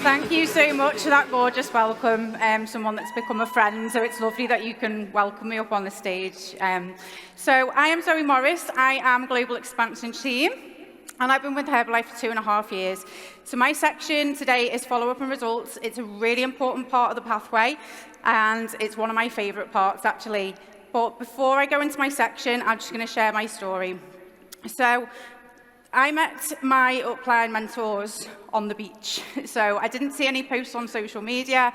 Thank you so much for that gorgeous welcome, someone that's become a friend, so it's lovely that you can welcome me up on the stage. So I am Zoe Morris, I am Global Expansion Team, and I've been with Herbalife for 2.5 years. So my section today is follow-up and results. It's a really important part of the pathway, and it's one of my favourite parts, actually. But before I go into my section, I'm just going to share my story. So I met my upline mentors on the beach. So I didn't see any posts on social media.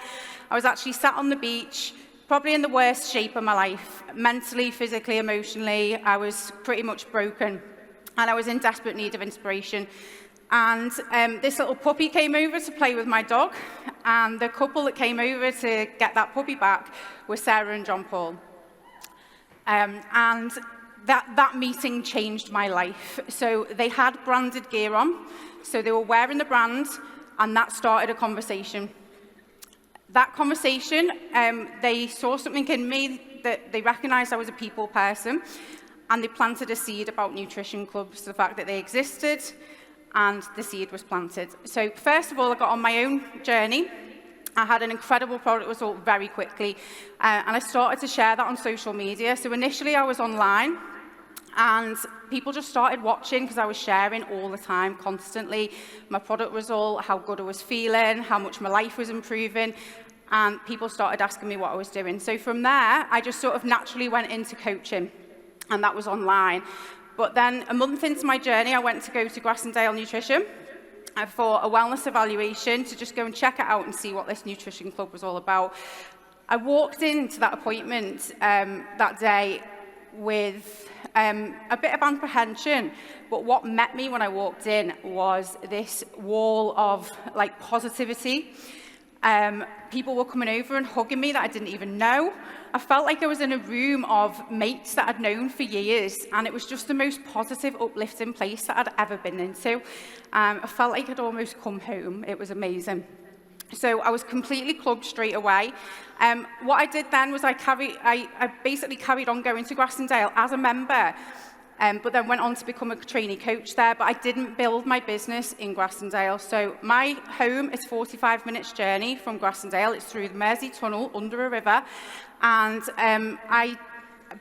I was actually sat on the beach, probably in the worst shape of my life, mentally, physically, emotionally. I was pretty much broken, and I was in desperate need of inspiration. And this little puppy came over to play with my dog, and the couple that came over to get that puppy back were Sarah and John Paul. And that meeting changed my life. So they had branded gear on, so they were wearing the brand, and that started a conversation. That conversation, they saw something in me that they recognized I was a people person, and they planted a seed about nutrition clubs, the fact that they existed, and the seed was planted. So first of all, I got on my own journey. I had an incredible product result very quickly, and I started to share that on social media. So initially I was online, and people just started watching because I was sharing all the time, constantly, my product result, how good I was feeling, how much my life was improving, and people started asking me what I was doing. So from there, I just sort of naturally went into coaching, and that was online. But then a month into my journey, I went to go to Grassendale Nutrition for a wellness evaluation to just go and check it out and see what this nutrition club was all about. I walked into that appointment that day with a bit of apprehension, but what met me when I walked in was this wall of positivity. People were coming over and hugging me that I didn't even know. I felt like I was in a room of mates that I'd known for years, and it was just the most positive, uplifting place that I'd ever been into. I felt like I'd almost come home. It was amazing. So I was completely clubbed straight away. What I did then was I basically carried on going to Grassendale as a member, but then went on to become a trainee coach there, but I didn't build my business in Grassendale. So my home is 45 minutes journey from Grassendale. It's through the Mersey Tunnel, under a river, and I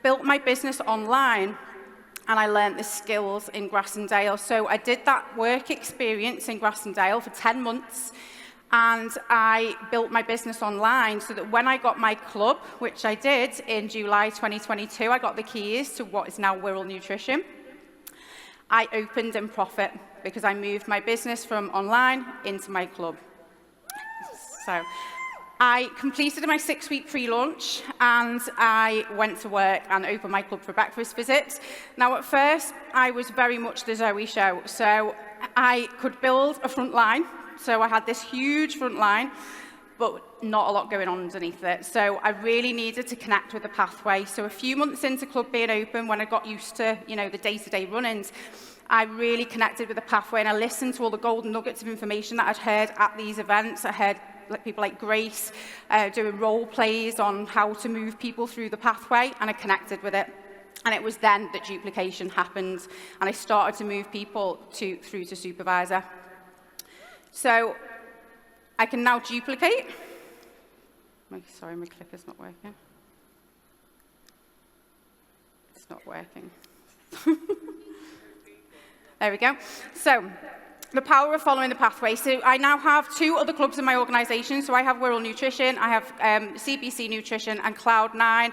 built my business online, and I learned the skills in Grassendale. So I did that work experience in Grassendale for 10 months, and I built my business online so that when I got my club, which I did in July 2022, I got the keys to what is now Wirral Nutrition. I opened in profit because I moved my business from online into my club. So I completed my 6-week pre-launch, and I went to work and opened my club for breakfast visits. Now, at first, I was very much the Zoe show. So I could build a front line. So I had this huge front line, but not a lot going on underneath it. So I really needed to connect with the pathway. So a few months into club being open, when I got used to, the day-to-day run-ins, I really connected with the pathway, and I listened to all the golden nuggets of information that I'd heard at these events. I heard people like Grace doing role plays on how to move people through the pathway, and I connected with it. And it was then that duplication happened, and I started to move people through to supervisor. So I can now duplicate. Sorry, my clicker's not working. It's not working. There we go. So the power of following the pathway. So I now have 2 other clubs in my organisation. So I have Wirral Nutrition, I have CBC Nutrition, and Cloud9.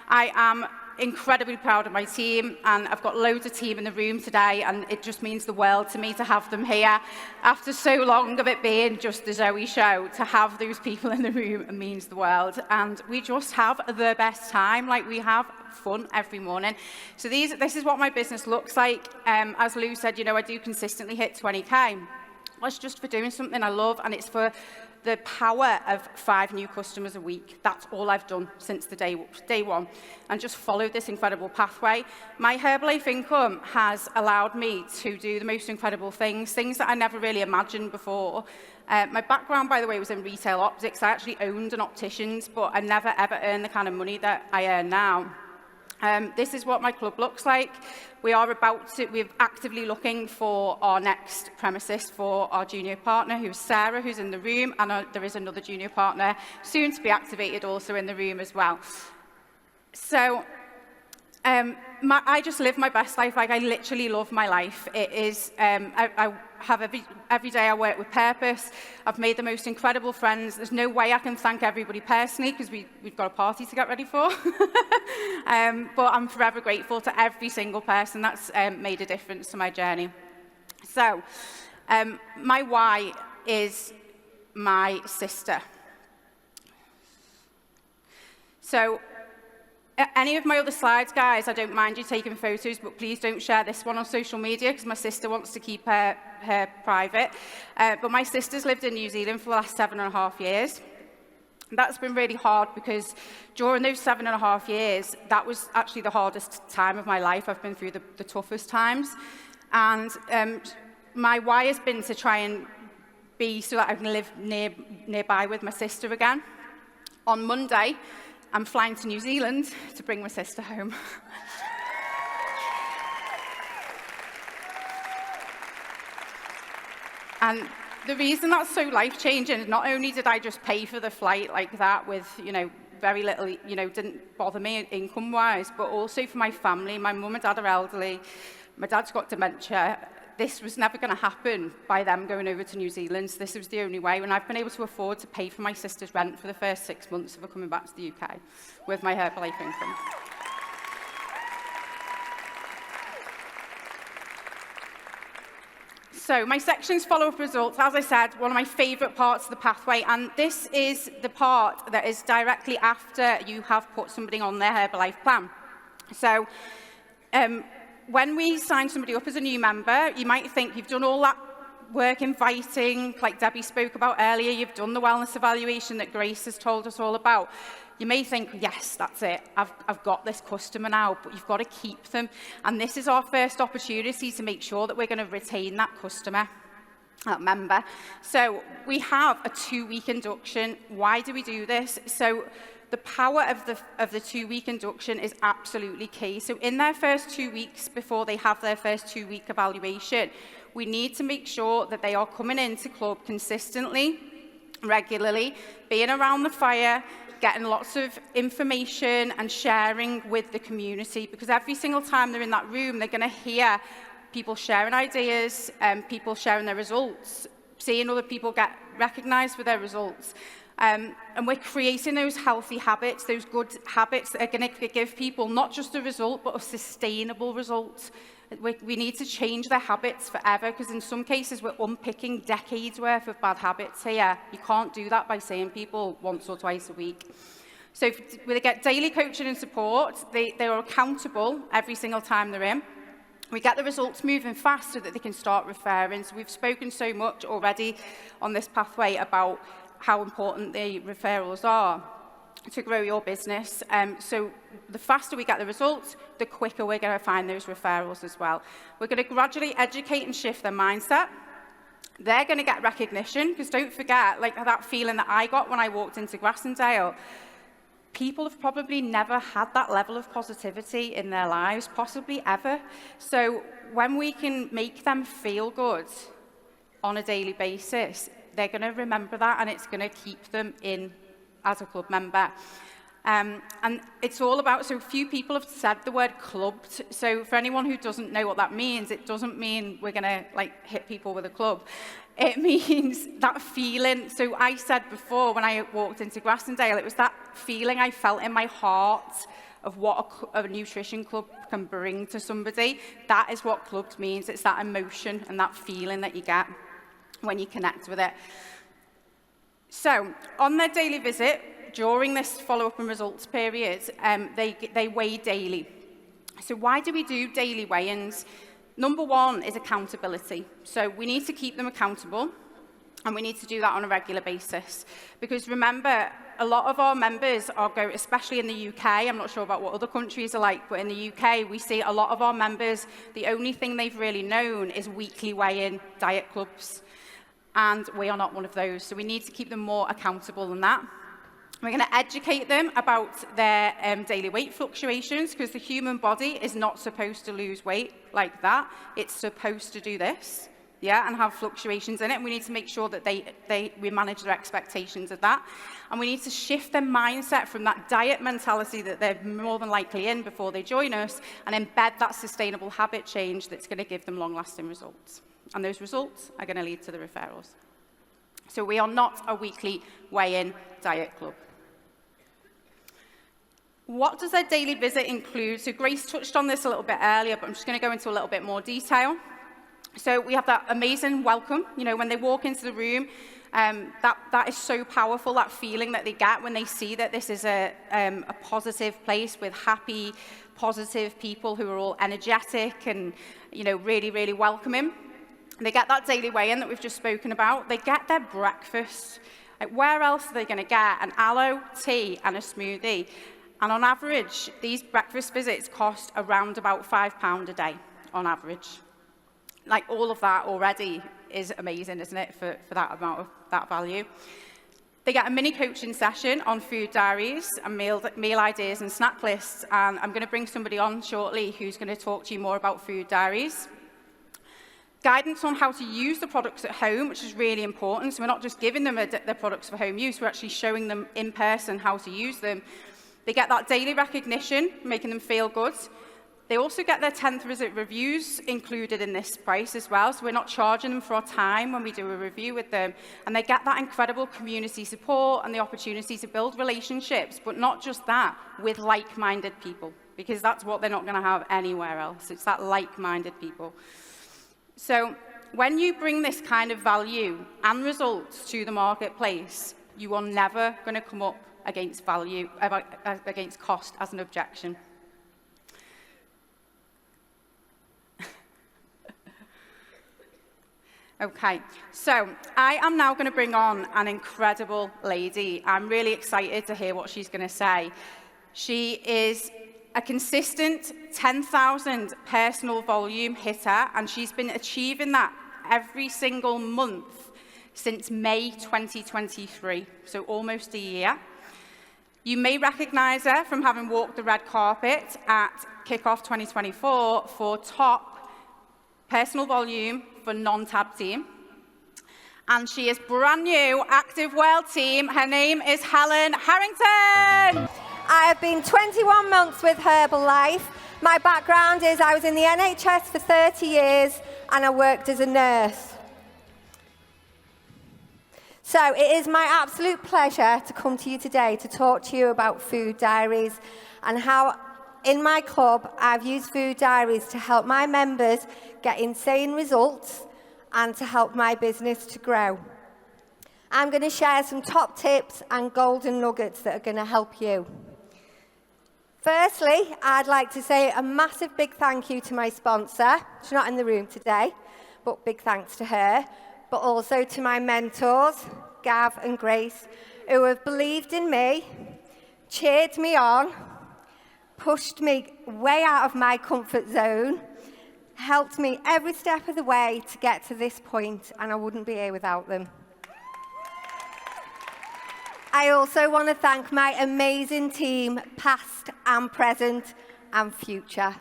I am incredibly proud of my team, and I've got loads of team in the room today, and it just means the world to me to have them here. After so long of it being just the Zoe show, to have those people in the room means the world, and we just have the best time. We have fun every morning. So this is what my business looks like. As Lou said, I do consistently hit 20k. That's just for doing something I love, and it's for the power of 5 new customers a week. That's all I've done since the day one, and just followed this incredible pathway. My Herbalife income has allowed me to do the most incredible things that I never really imagined before. My background, by the way, was in retail optics. I actually owned an optician's, but I never ever earned the kind of money that I earn now. This is what my club looks like. We're actively looking for our next premises for our junior partner, who's Sarah, who's in the room, and there is another junior partner soon to be activated also in the room as well. So I just live my best life. Like, I literally love my life. It is, I have every day I work with purpose. I've made the most incredible friends. There's no way I can thank everybody personally because we've got a party to get ready for. But I'm forever grateful to every single person that's made a difference to my journey. So my why is my sister. So any of my other slides, guys, I don't mind you taking photos, but please don't share this one on social media because my sister wants to keep her private. But my sister's lived in New Zealand for the last 7.5 years. That's been really hard because during those 7.5 years, that was actually the hardest time of my life. I've been through the toughest times. And my why has been to try and be so that I can live nearby with my sister again. On Monday, I'm flying to New Zealand to bring my sister home. And the reason that's so life-changing is not only did I just pay for the flight like that with, very little, didn't bother me income-wise, but also for my family. My mum and dad are elderly. My dad's got dementia. This was never going to happen by them going over to New Zealand. So this was the only way. And I've been able to afford to pay for my sister's rent for the first 6 months of her coming back to the UK with my Herbalife income. So my section's follow-up results, as I said, one of my favourite parts of the pathway. And this is the part that is directly after you have put somebody on their Herbalife plan. So when we sign somebody up as a new member, you might think you've done all that work inviting, like Debbie spoke about earlier, you've done the wellness evaluation that Grace has told us all about. You may think, yes, that's it, I've got this customer now, but you've got to keep them. And this is our first opportunity to make sure that we're going to retain that customer, that member. So we have a 2-week induction. Why do we do this? So the power of the 2-week induction is absolutely key. So in their first 2 weeks, before they have their first 2-week evaluation, we need to make sure that they are coming into club consistently, regularly, being around the fire, getting lots of information and sharing with the community, because every single time they're in that room, they're going to hear people sharing ideas, people sharing their results, seeing other people get recognised for their results. And we're creating those healthy habits, those good habits that are going to give people not just a result, but a sustainable result. We need to change their habits forever, because in some cases we're unpicking decades worth of bad habits here. You can't do that by seeing people once or twice a week. So they get daily coaching and support. They are accountable every single time they're in. We get the results moving fast so that they can start referring. So we've spoken so much already on this pathway about how important the referrals are to grow your business. So the faster we get the results, the quicker we're going to find those referrals as well. We're going to gradually educate and shift their mindset. They're going to get recognition, because don't forget, like that feeling that I got when I walked into Grassendale, people have probably never had that level of positivity in their lives, possibly ever. So when we can make them feel good on a daily basis, they're going to remember that, and it's going to keep them in as a club member. And it's all about, so few people have said the word clubbed. So for anyone who doesn't know what that means, it doesn't mean we're going to hit people with a club. It means that feeling. So I said before, when I walked into Grassendale, it was that feeling I felt in my heart of what a nutrition club can bring to somebody. That is what clubbed means. It's that emotion and that feeling that you get when you connect with it. So on their daily visit, during this follow-up and results period, they weigh daily. So why do we do daily weigh-ins? Number one is accountability. So we need to keep them accountable, and we need to do that on a regular basis. Because remember, a lot of our members especially in the UK, I'm not sure about what other countries are like, but in the UK, we see a lot of our members, the only thing they've really known is weekly weigh-in diet clubs. And we are not one of those. So we need to keep them more accountable than that. We're going to educate them about their daily weight fluctuations, because the human body is not supposed to lose weight like that. It's supposed to do this, yeah, and have fluctuations in it. And we need to make sure that we manage their expectations of that. And we need to shift their mindset from that diet mentality that they're more than likely in before they join us, and embed that sustainable habit change that's going to give them long-lasting results. And those results are going to lead to the referrals. So we are not a weekly weigh-in diet club. What does their daily visit include? So Grace touched on this a little bit earlier, but I'm just going to go into a little bit more detail. So we have that amazing welcome. You know, when they walk into the room, that is so powerful, that feeling that they get when they see that this is a positive place with happy, positive people who are all energetic and, you know, really, really welcoming. They get that daily weigh-in that we've just spoken about. They get their breakfast. Like, where else are they going to get an aloe, tea, and a smoothie? And on average, these breakfast visits cost around about £5 a day on average. Like, all of that already is amazing, isn't it, for that amount of that value? They get a mini coaching session on food diaries and meal ideas and snack lists. And I'm going to bring somebody on shortly who's going to talk to you more about food diaries. Guidance on how to use the products at home, which is really important. So we're not just giving them the products for home use, we're actually showing them in person how to use them. They get that daily recognition, making them feel good. They also get their 10th visit reviews included in this price as well, so we're not charging them for our time when we do a review with them. And they get that incredible community support and the opportunity to build relationships, but not just that, with like-minded people, because that's what they're not going to have anywhere else. It's that like-minded people. So when you bring this kind of value and results to the marketplace, you are never going to come up against against cost as an objection. Okay, so I am now going to bring on an incredible lady. I'm really excited to hear what she's going to say. She is a consistent 10,000 personal volume hitter, and she's been achieving that every single month since May 2023, so almost a year. You may recognize her from having walked the red carpet at Kickoff 2024 for top personal volume for non-tab team. And she is brand new, active world team. Her name is Helen Harrington. I have been 21 months with Herbalife. My background is I was in the NHS for 30 years and I worked as a nurse. So it is my absolute pleasure to come to you today to talk to you about food diaries and how in my club I've used food diaries to help my members get insane results and to help my business to grow. I'm going to share some top tips and golden nuggets that are going to help you. Firstly, I'd like to say a massive big thank you to my sponsor. She's not in the room today, but big thanks to her. But also to my mentors, Gav and Grace, who have believed in me, cheered me on, pushed me way out of my comfort zone, helped me every step of the way to get to this point, and I wouldn't be here without them. I also want to thank my amazing team, past and present and future.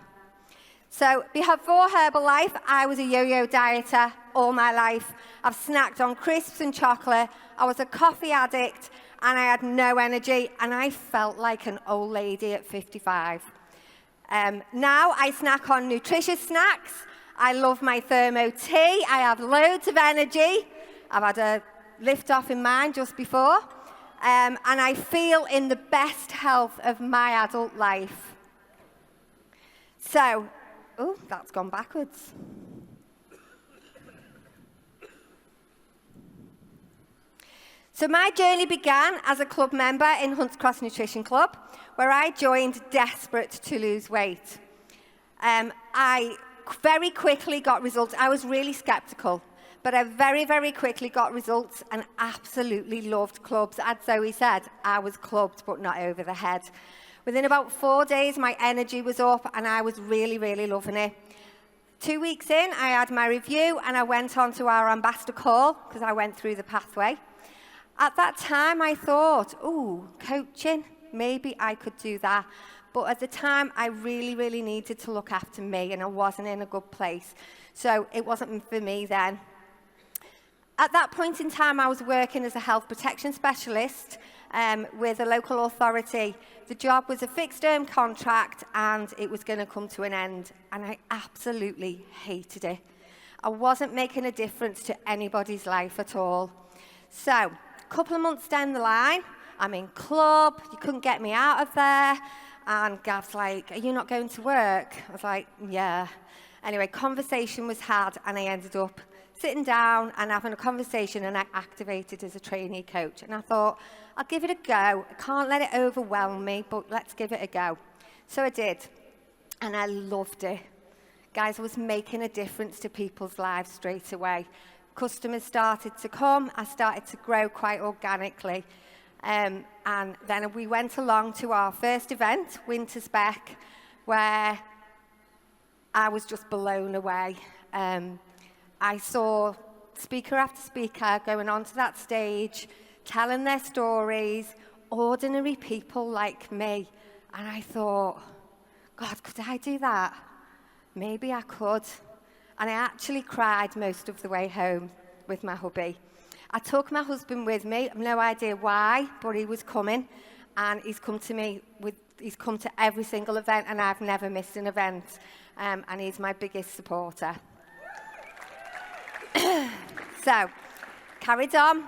So before Herbalife, I was a yo-yo dieter all my life. I've snacked on crisps and chocolate. I was a coffee addict and I had no energy and I felt like an old lady at 55. Now I snack on nutritious snacks. I love my thermo tea. I have loads of energy. I've had a lift off in mine just before. And I feel in the best health of my adult life. So, oh, that's gone backwards. So my journey began as a club member in Hunts Cross Nutrition Club, where I joined desperate to lose weight. I very quickly got results. I was really skeptical, but I very, very quickly got results and absolutely loved clubs. As Zoe said, I was clubbed, but not over the head. Within about 4 days, my energy was up and I was really, really loving it. 2 weeks in, I had my review and I went on to our ambassador call because I went through the pathway. At that time, I thought, ooh, coaching, maybe I could do that. But at the time, I really, really needed to look after me, and I wasn't in a good place. So it wasn't for me then. At that point in time, I was working as a health protection specialist with a local authority. The job was a fixed-term contract, and it was going to come to an end. And I absolutely hated it. I wasn't making a difference to anybody's life at all. So, a couple of months down the line, I'm in club, you couldn't get me out of there, and Gav's like, are you not going to work? I was like, yeah. Anyway, conversation was had, and I ended up sitting down and having a conversation, and I activated as a trainee coach. And I thought, I'll give it a go. I can't let it overwhelm me, but let's give it a go. So I did, and I loved it. Guys, I was making a difference to people's lives straight away. Customers started to come. I started to grow quite organically. And then we went along to our first event, Winter Spec, where I was just blown away. I saw speaker after speaker going onto that stage, telling their stories, ordinary people like me. And I thought, God, could I do that? Maybe I could. And I actually cried most of the way home with my hubby. I took my husband with me. I've no idea why, but he was coming. And he's come to every single event, and I've never missed an event. And he's my biggest supporter. So, carried on,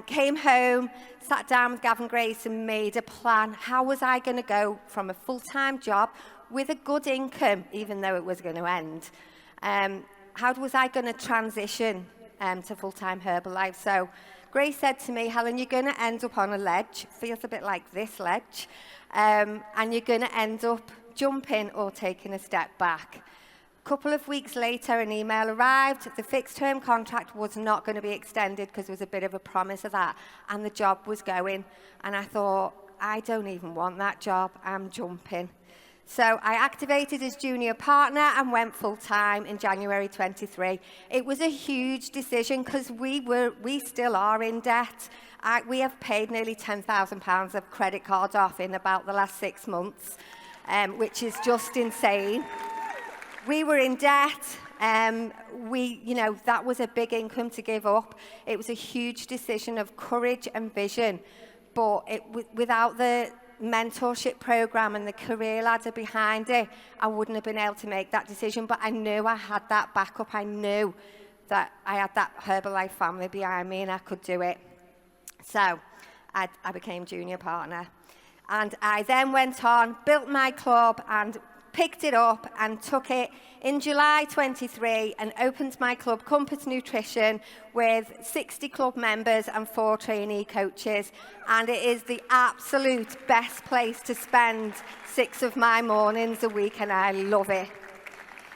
came home, sat down with Gavin Grace and made a plan. How was I going to go from a full-time job with a good income, even though it was going to end? How was I going to transition to full-time Herbalife? So Grace said to me, Helen, you're going to end up on a ledge, feels a bit like this ledge, and you're going to end up jumping or taking a step back. A couple of weeks later, an email arrived. The fixed-term contract was not going to be extended because there was a bit of a promise of that, and the job was going. And I thought, I don't even want that job. I'm jumping. So I activated as junior partner and went full-time in January 23. It was a huge decision because we still are in debt. We have paid nearly £10,000 of credit cards off in about the last 6 months, which is just insane. We were in debt. That was a big income to give up. It was a huge decision of courage and vision, but without the mentorship program and the career ladder behind it, I wouldn't have been able to make that decision. But I knew I had that backup. I knew that I had that Herbalife family behind me, and I could do it. So I became junior partner, and I then went on, built my club, and picked it up and took it in July 23 and opened my club, Compass Nutrition, with 60 club members and 4 trainee coaches. And it is the absolute best place to spend 6 of my mornings a week, and I love it.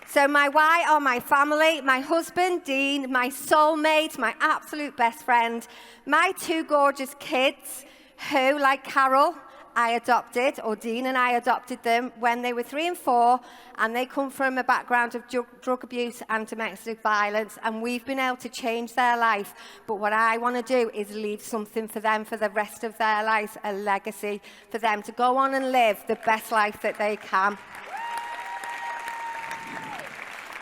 So my why are my family, my husband, Dean, my soulmate, my absolute best friend, my 2 gorgeous kids who, like Carol, I adopted, or Dean and I adopted them when they were 3 and 4, and they come from a background of drug abuse and domestic violence, and we've been able to change their life. But what I want to do is leave something for them for the rest of their lives, a legacy for them to go on and live the best life that they can.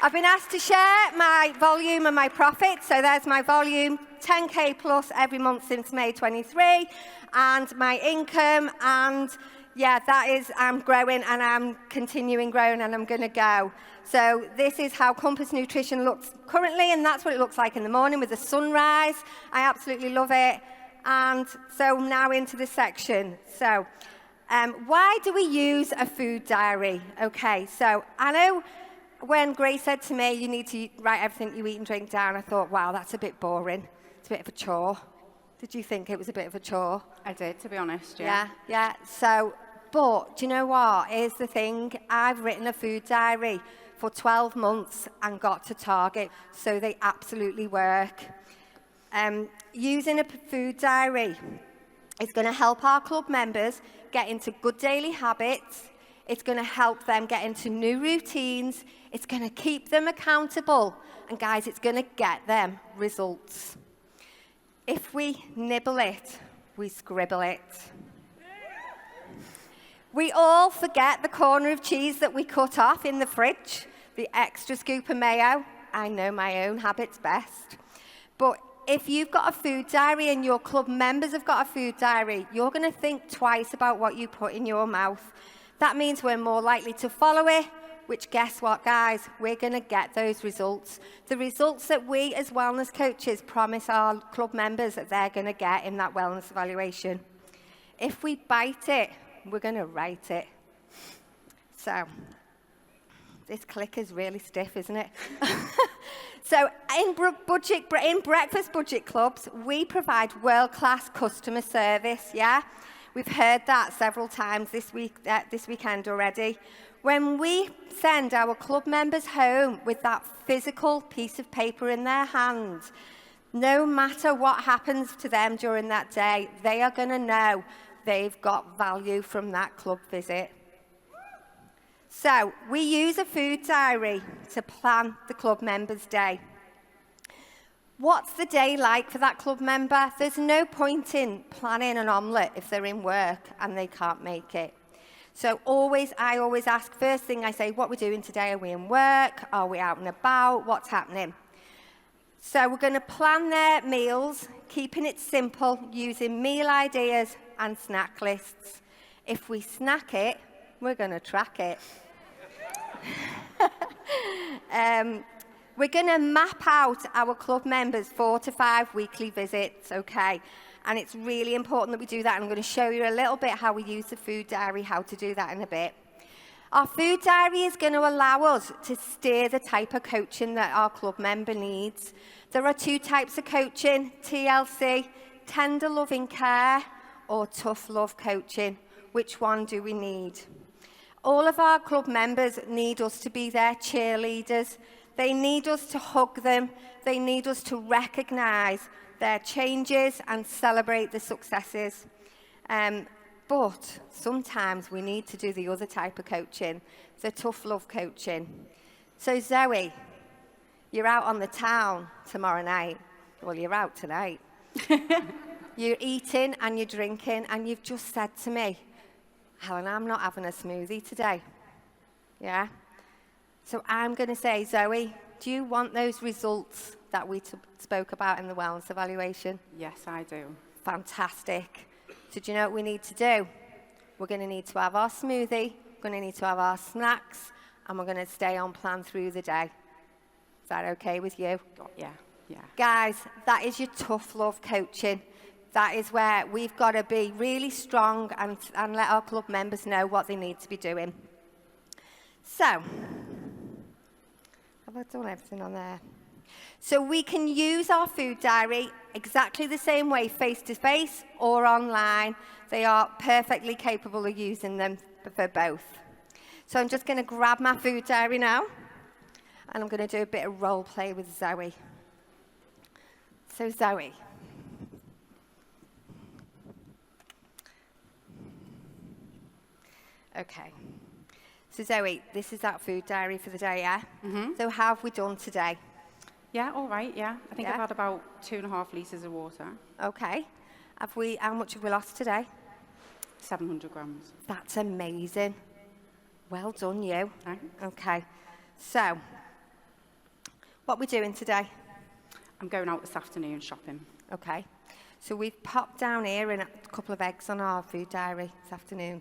I've been asked to share my volume and my profit, so there's my volume, 10k plus every month since May 23, and my income, and yeah, that is, I'm growing and I'm continuing growing, and I'm going to go. So this is how Compass Nutrition looks currently, and that's what it looks like in the morning with the sunrise. I absolutely love it. And so now into the section. So why do we use a food diary? Okay, so I know when Grace said to me, you need to write everything you eat and drink down, I thought, wow, that's a bit boring. It's a bit of a chore. Did you think it was a bit of a chore? I did, to be honest, yeah. Yeah. So, but do you know what? Here's the thing. I've written a food diary for 12 months and got to target, so they absolutely work. Using a food diary is going to help our club members get into good daily habits. It's going to help them get into new routines. It's going to keep them accountable. And guys, it's going to get them results. If we nibble it, we scribble it. We all forget the corner of cheese that we cut off in the fridge, the extra scoop of mayo. I know my own habits best. But if you've got a food diary and your club members have got a food diary, you're going to think twice about what you put in your mouth. That means we're more likely to follow it, which guess what, guys? We're going to get those results. The results that we as wellness coaches promise our club members that they're going to get in that wellness evaluation. If we bite it, we're going to write it. So, this clicker's really stiff, isn't it? So, in breakfast budget clubs, we provide world-class customer service, yeah? We've heard that several times this weekend already. When we send our club members home with that physical piece of paper in their hand, no matter what happens to them during that day, they are going to know they've got value from that club visit. So, we use a food diary to plan the club member's day. What's the day like for that club member? There's no point in planning an omelette if they're in work and they can't make it. So I always ask, first thing I say, what we're doing today, are we in work? Are we out and about? What's happening? So we're going to plan their meals, keeping it simple, using meal ideas and snack lists. If we snack it, we're going to track it. We're going to map out our club members' 4 to 5 weekly visits, okay? And it's really important that we do that. And I'm going to show you a little bit how we use the food diary, how to do that in a bit. Our food diary is going to allow us to steer the type of coaching that our club member needs. There are 2 types of coaching, TLC, tender loving care, or tough love coaching. Which one do we need? All of our club members need us to be their cheerleaders. They need us to hug them. They need us to recognise their changes and celebrate the successes. But sometimes we need to do the other type of coaching, the tough love coaching. So Zoe, you're out on the town tomorrow night. Well, you're out tonight. You're eating and you're drinking and you've just said to me, Helen, I'm not having a smoothie today. Yeah? So I'm going to say, Zoe, do you want those results that we spoke about in the wellness evaluation? Yes, I do. Fantastic. So do you know what we need to do? We're going to need to have our smoothie, we're going to need to have our snacks, and we're going to stay on plan through the day. Is that okay with you? Yeah. Guys, that is your tough love coaching. That is where we've got to be really strong and let our club members know what they need to be doing. So, have I done everything on there? So we can use our food diary exactly the same way, face-to-face or online. They are perfectly capable of using them for both. So I'm just going to grab my food diary now, and I'm going to do a bit of role play with Zoe. So Zoe. Okay. So Zoe, this is that food diary for the day, yeah? Mm-hmm. So how have we done today? Yeah, all right, yeah. I think I've had about 2.5 litres of water. Okay. How much have we lost today? 700 grams. That's amazing. Well done, you. Thanks. Okay. So, what are we doing today? I'm going out this afternoon shopping. Okay. So we've popped down here in a couple of eggs on our food diary this afternoon.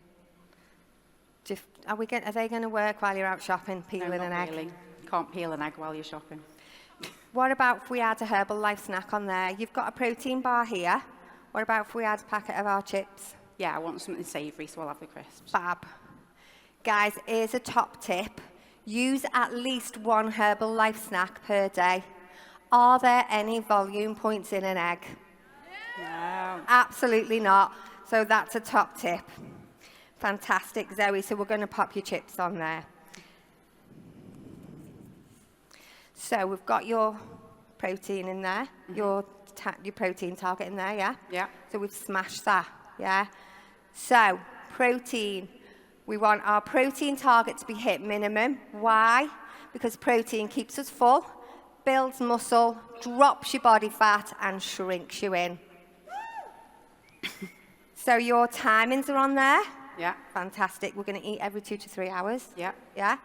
Are they going to work while you're out shopping, peeling an egg? Really. Can't peel an egg while you're shopping. What about if we add a Herbalife snack on there? You've got a protein bar here. What about if we add a packet of our chips? Yeah, I want something savoury, so I'll have the crisps. Fab. Guys, here's a top tip. Use at least one Herbalife snack per day. Are there any volume points in an egg? No. Absolutely not. So that's a top tip. Fantastic, Zoe. So we're going to pop your chips on there. So we've got your protein in there, mm-hmm. your protein target in there, yeah? Yeah. So we've smashed that, yeah? So protein, we want our protein target to be hit minimum. Why? Because protein keeps us full, builds muscle, drops your body fat, and shrinks you in. So your timings are on there. Yeah. Fantastic. We're going to eat every 2 to 3 hours. Yeah. Yeah.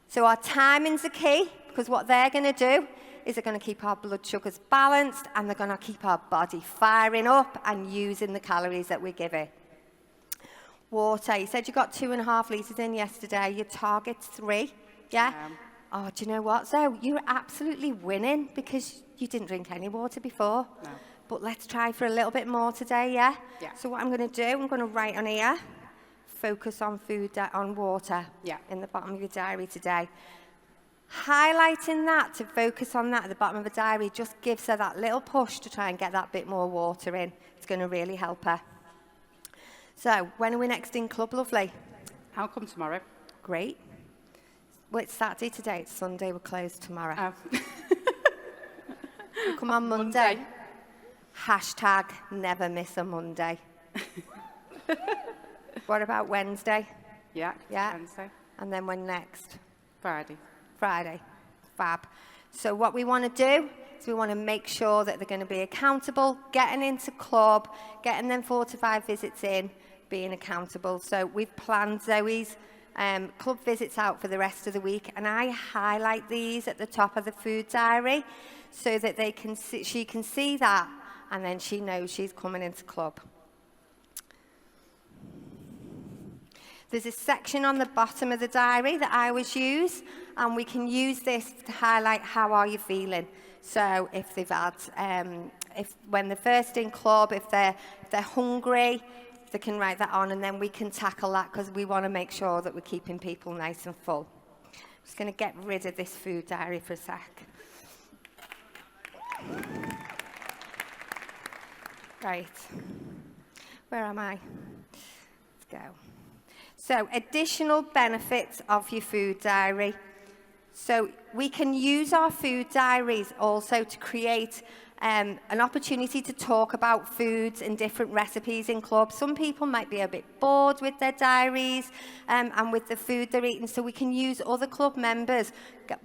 So our timings are key, because what they're going to do is they're going to keep our blood sugars balanced, and they're going to keep our body firing up and using the calories that we give it. Water. You said you got 2.5 litres in yesterday. Your target's 3. Yeah? Oh, do you know what? So you're absolutely winning because you didn't drink any water before. No. But let's try for a little bit more today, yeah? Yeah. So what I'm going to do, I'm going to write on here, focus on on water in the bottom of your diary today. Highlighting that, to focus on that at the bottom of the diary, just gives her that little push to try and get that bit more water in. It's going to really help her. So, when are we next in club, lovely? I'll come tomorrow. Great. Well, it's Saturday today, it's Sunday, we're closed tomorrow. Oh. You come on Monday. Hashtag never miss a Monday. What about Wednesday? Yeah. Yeah. Wednesday. And then when next? Friday. Friday. Fab. So what we want to do is we want to make sure that they're going to be accountable, getting into club, getting them 4 to 5 visits in, being accountable. So we've planned Zoe's club visits out for the rest of the week, and I highlight these at the top of the food diary so that they can see, she can see that, and then she knows she's coming into club. There's a section on the bottom of the diary that I always use, and we can use this to highlight how are you feeling. So if they've had, when they're first in club, if they're hungry, they can write that on, and then we can tackle that because we want to make sure that we're keeping people nice and full. I'm just going to get rid of this food diary for a sec. Right. Where am I? Let's go. So, additional benefits of your food diary. So, we can use our food diaries also to create an opportunity to talk about foods and different recipes in club. Some people might be a bit bored with their diaries and with the food they're eating, so we can use other club members.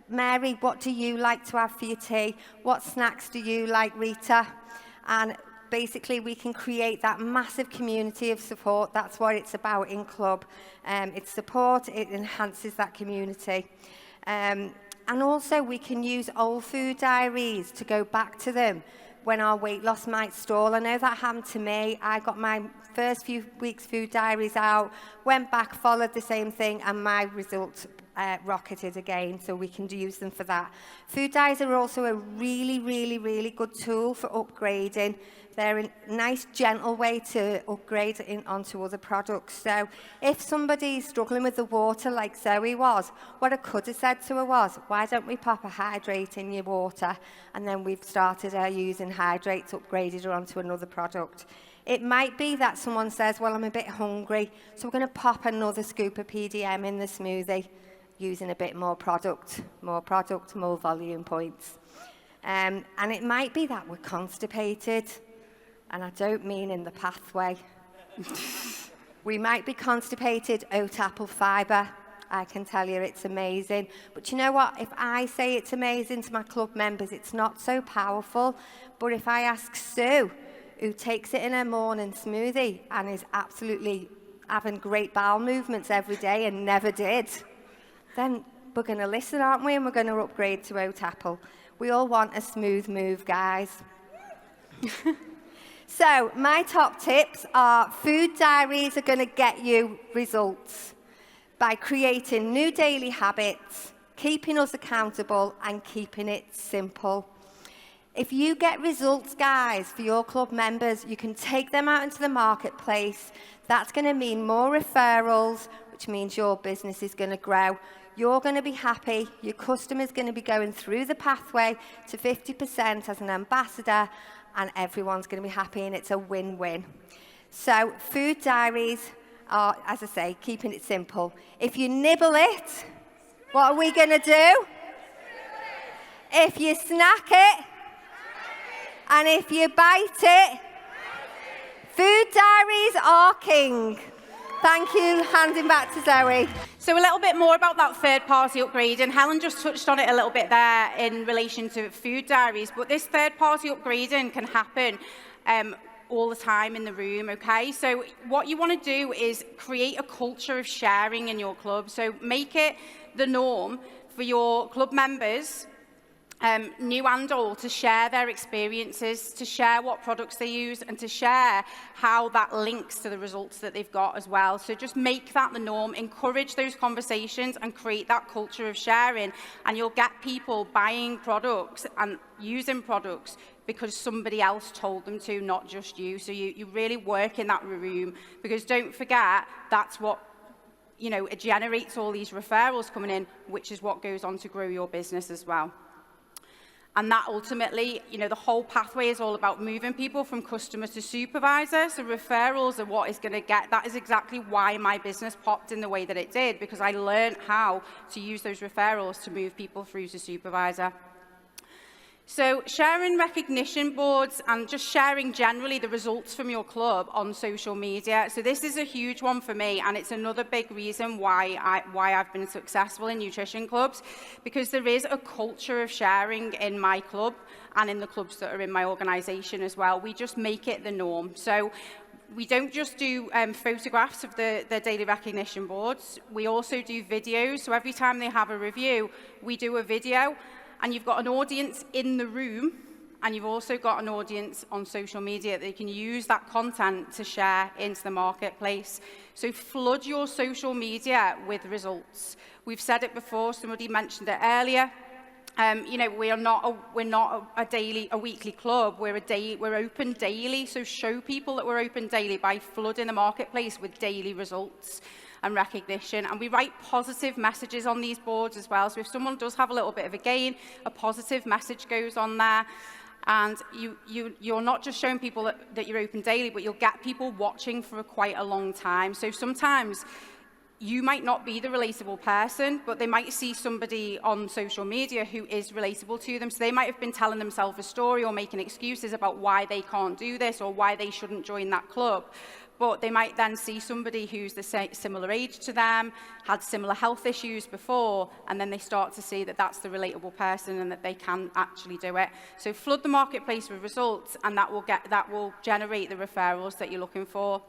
Mary, what do you like to have for your tea? What snacks do you like, Rita? And basically, we can create that massive community of support. That's what it's about in club. It's support, it enhances that community. And also, we can use old food diaries to go back to them when our weight loss might stall. I know that happened to me. I got my first few weeks' food diaries out, went back, followed the same thing, and my results rocketed again, so we can use them for that. Food diaries are also a really, really, really good tool for upgrading. They're a nice, gentle way to upgrade onto other products. So if somebody's struggling with the water like Zoe was, what I could have said to her was, why don't we pop a hydrate in your water? And then we've started her using hydrates, upgraded her onto another product. It might be that someone says, well, I'm a bit hungry, so we're going to pop another scoop of PDM in the smoothie, using a bit more product, more volume points. And it might be that we're constipated. And I don't mean in the pathway. We might be constipated, oat apple fibre. I can tell you it's amazing. But you know what? If I say it's amazing to my club members, it's not so powerful. But if I ask Sue, who takes it in her morning smoothie and is absolutely having great bowel movements every day and never did, then we're going to listen, aren't we? And we're going to upgrade to oat apple. We all want a smooth move, guys. So, my top tips are food diaries are going to get you results by creating new daily habits, keeping us accountable, and keeping it simple. If you get results, guys, for your club members, you can take them out into the marketplace. That's going to mean more referrals, which means your business is going to grow. You're going to be happy. Your customer's going to be going through the pathway to 50% as an ambassador, and everyone's going to be happy, and it's a win-win. So food diaries are, as I say, keeping it simple. If you nibble it, what are we going to do? If you snack it, and if you bite it, food diaries are king. Thank you. Handing back to Zoe. So a little bit more about that third-party upgrading. Helen just touched on it a little bit there in relation to food diaries, but this third-party upgrading can happen all the time in the room, okay? So what you want to do is create a culture of sharing in your club. So make it the norm for your club members, new and old, to share their experiences, to share what products they use, and to share how that links to the results that they've got as well. So just make that the norm, encourage those conversations, and create that culture of sharing, and you'll get people buying products and using products because somebody else told them to, not just you. So you really work in that room, because don't forget, that's what, you know, it generates all these referrals coming in, which is what goes on to grow your business as well. And that ultimately, you know, the whole pathway is all about moving people from customer to supervisor. So referrals are what is going to get, that is exactly why my business popped in the way that it did, because I learned how to use those referrals to move people through to supervisor. So sharing recognition boards and just sharing generally the results from your club on social media. So this is a huge one for me, and it's another big reason why I've been successful in nutrition clubs, because there is a culture of sharing in my club and in the clubs that are in my organisation as well. We just make it the norm. So we don't just do photographs of the daily recognition boards. We also do videos. So every time they have a review, we do a video. And you've got an audience in the room, and you've also got an audience on social media that you can use that content to share into the marketplace. So flood your social media with results. We've said it before, somebody mentioned it earlier. You know, we're not a weekly club. We're open daily. So show people that we're open daily by flooding the marketplace with daily results and recognition. And we write positive messages on these boards as well. So if someone does have a little bit of a gain, a positive message goes on there. And you're not just showing people that you're open daily, but you'll get people watching for quite a long time. So sometimes you might not be the relatable person, but they might see somebody on social media who is relatable to them. So they might have been telling themselves a story or making excuses about why they can't do this or why they shouldn't join that club. But they might then see somebody who's the similar age to them, had similar health issues before, and then they start to see that that's the relatable person and that they can actually do it. So flood the marketplace with results, and that will generate the referrals that you're looking for.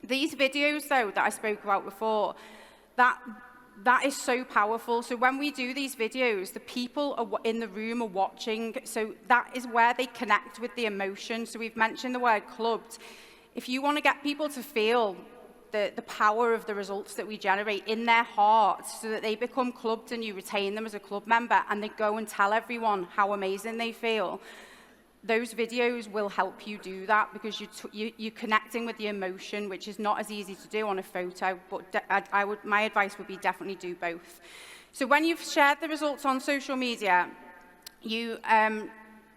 These videos, though, that I spoke about before, that is so powerful. So when we do these videos, the people in the room are watching. So that is where they connect with the emotion. So we've mentioned the word clubbed. If you want to get people to feel the power of the results that we generate in their hearts so that they become clubbed and you retain them as a club member and they go and tell everyone how amazing they feel, those videos will help you do that, because you're connecting with the emotion, which is not as easy to do on a photo, but my advice would be definitely do both. So when you've shared the results on social media,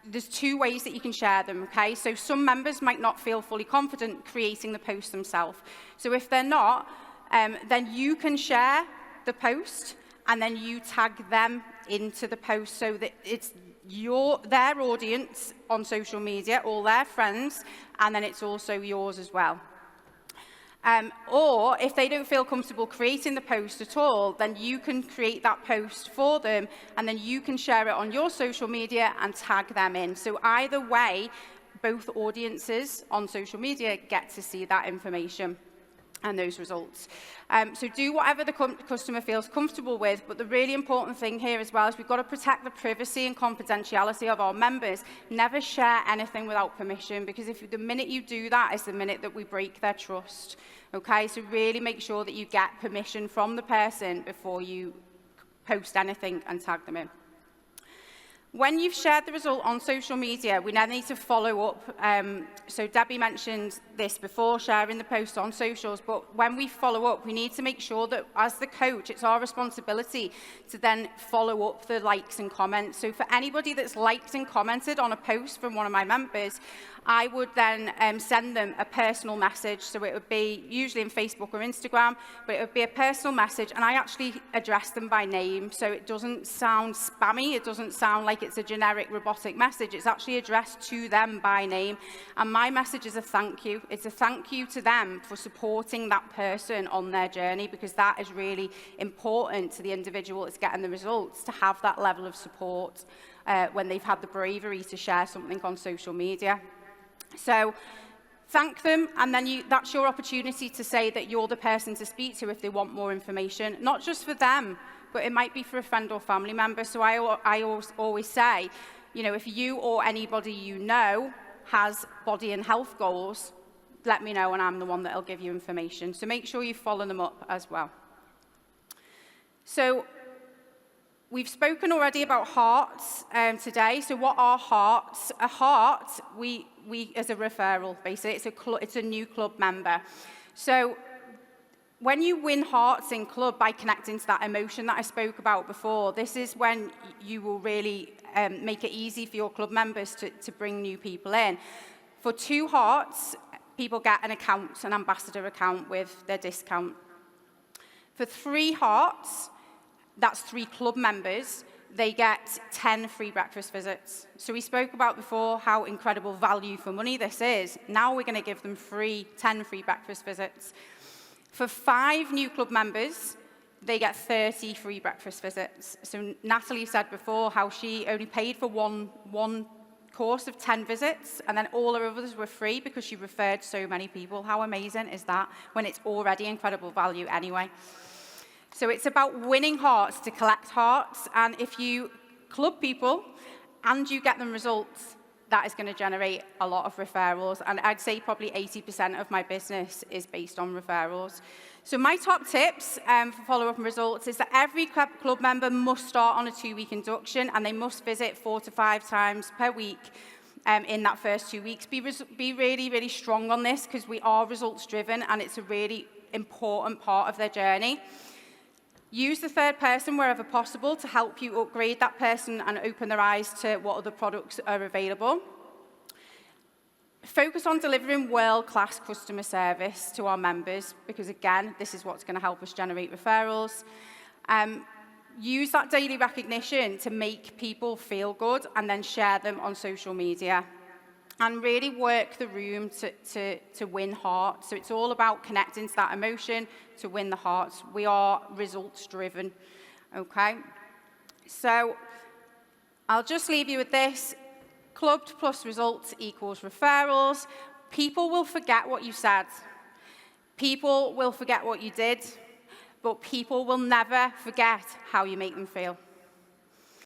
there's two ways that you can share them, okay? So some members might not feel fully confident creating the post themselves. So if they're not, then you can share the post and then you tag them into the post so that it's their audience on social media, all their friends, and then it's also yours as well. Or if they don't feel comfortable creating the post at all, then you can create that post for them, and then you can share it on your social media and tag them in. So either way, both audiences on social media get to see that information and those results. So do whatever the customer feels comfortable with, but the really important thing here as well is we've got to protect the privacy and confidentiality of our members. Never share anything without permission, because the minute you do that is the minute that we break their trust. Okay, so really make sure that you get permission from the person before you post anything and tag them in. When you've shared the result on social media, we now need to follow up. So Debbie mentioned this before, sharing the post on socials, but when we follow up, we need to make sure that as the coach, it's our responsibility to then follow up the likes and comments. So for anybody that's liked and commented on a post from one of my members, I would then send them a personal message. So it would be usually in Facebook or Instagram, but it would be a personal message, and I actually address them by name. So it doesn't sound spammy. It doesn't sound like it's a generic robotic message. It's actually addressed to them by name. And my message is a thank you. It's a thank you to them for supporting that person on their journey, because that is really important to the individual that's getting the results, to have that level of support when they've had the bravery to share something on social media. So thank them, and then that's your opportunity to say that you're the person to speak to if they want more information, not just for them, but it might be for a friend or family member. So I always say, if you or anybody you know has body and health goals, let me know, and I'm the one that'll give you information. So make sure you follow them up as well. So we've spoken already about hearts today. So what are hearts? A heart, we as a referral, basically, it's a new club member. So when you win hearts in club by connecting to that emotion that I spoke about before, this is when you will really make it easy for your club members to bring new people in. For 2 hearts, people get an ambassador account with their discount. For 3 hearts, that's 3 club members, they get 10 free breakfast visits. So we spoke about before how incredible value for money this is. Now we're going to give them 10 free breakfast visits. For 5 new club members, they get 30 free breakfast visits. So Natalie said before how she only paid for one course of 10 visits, and then all her others were free because she referred so many people. How amazing is that, when it's already incredible value anyway? So it's about winning hearts to collect hearts, and if you club people and you get them results, that is going to generate a lot of referrals, and I'd say probably 80% of my business is based on referrals. So my top tips for follow-up and results is that every club member must start on a 2-week induction, and they must visit 4 to 5 times per week in that first 2 weeks. Be really, really strong on this, because we are results-driven, and it's a really important part of their journey. Use the third person wherever possible to help you upgrade that person and open their eyes to what other products are available. Focus on delivering world-class customer service to our members, because again, this is what's going to help us generate referrals. Use that daily recognition to make people feel good, and then share them on social media. And really work the room to win hearts. So it's all about connecting to that emotion to win the hearts. We are results-driven, okay? So I'll just leave you with this. Clubbed plus results equals referrals. People will forget what you said. People will forget what you did. But people will never forget how you make them feel.